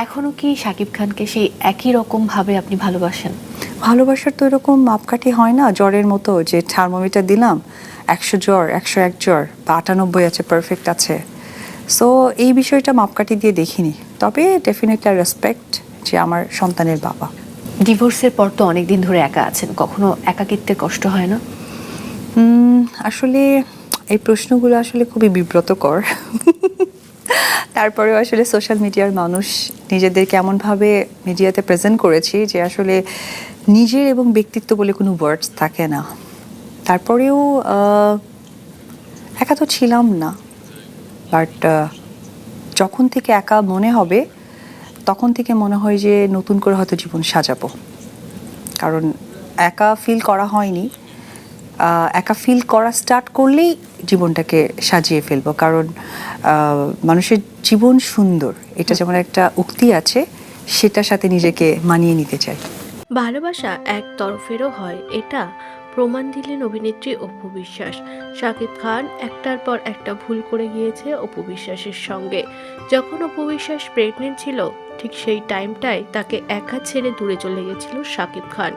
এখনো কি শাকিব খানকে সেই একই রকম ভাবে আপনি ভালোবাসেন? ভালোবাসার তো এরকম মাপকাঠি হয় না, জ্বরের মতো যে থার্মোমিটার দিলাম 100 জ্বর, 101 জ্বর বা 98 আছে, পারফেক্ট আছে। সো এই বিষয়টা মাপকাঠি দিয়ে দেখিনি, তবে ডেফিনেটলি রেসপেক্ট যে আমার সন্তানের বাবা। ডিভোর্সের পর তো অনেকদিন ধরে একা আছেন, কখনো একাকিত্বে কষ্ট হয় না? আসলে এই প্রশ্নগুলো আসলে খুবই বিব্রতকর। তারপরেও আসলে সোশ্যাল মিডিয়ার মানুষ নিজেদেরকে এমনভাবে মিডিয়াতে প্রেজেন্ট করেছি যে আসলে নিজের এবং ব্যক্তিত্ব বলে কোনো ওয়ার্ডস থাকে না। তারপরেও একা তো ছিলাম না, বাট যখন থেকে একা মনে হবে তখন থেকে মনে হয় যে নতুন করে হয়তো জীবন সাজাবো। কারণ একা ফিল করা হয়নি, একা ফিল করা স্টার্ট করলেই জীবনটাকে সাজিয়ে ফেলবো। কারণ মানুষের জীবন সুন্দর, এটা যেমন একটা উক্তি আছে, সেটার সাথে নিজেকে মানিয়ে নিতে চাই। ভালোবাসা এক তরফেরও হয়, এটা প্রমাণ দিলেন অভিনেত্রী অপু বিশ্বাস। শাকিব খান একটার পর একটা ভুল করে গিয়েছে অপু বিশ্বাসের সঙ্গে। যখন অপু বিশ্বাস প্রেগনেন্ট ছিল, ঠিক সেই টাইমটায় তাকে একা ছেড়ে দূরে চলে গেছিল শাকিব খান।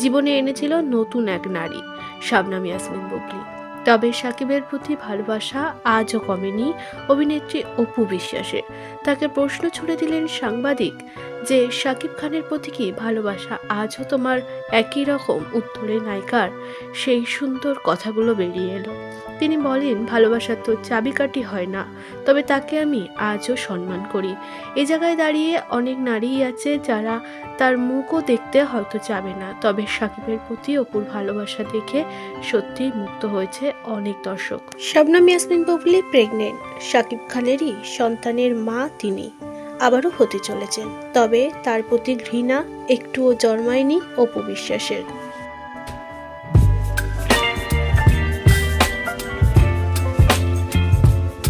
জীবনে এনেছিল নতুন এক নারী, শবনম ইয়াসমিন বুবলী। তবে শাকিবের প্রতি ভালোবাসা আজও কমেনি অভিনেত্রী অপু বিশ্বাসের। তাকে প্রশ্ন ছুড়ে দিলেন সাংবাদিক যে শাকিব খানের প্রতি কি ভালোবাসা আজও তোমার একই রকম? উত্তরে নায়িকার সেই সুন্দর কথাগুলো বেরিয়ে এলো। তিনি বলেন, ভালোবাসার তো চাবিকাঠি হয় না, তবে তাকে আমি আজও সম্মান করি। এ জায়গায় দাঁড়িয়ে অনেক নারীই আছে যারা তার মুখও দেখতে হয়তো চাবে না, তবে শাকিবের প্রতি অপুর ভালোবাসা দেখে সত্যিই মুগ্ধ হয়েছে অনেক দর্শক। শবনম ইয়াসমিন বুবলী প্রেগনেন্ট, শাকিব খানেরই সন্তানের মা তিনি, আবারও হতে চলেছেন। তবে তার প্রতি ঘৃণা একটুও জন্মায়নি অপু বিশ্বাসের।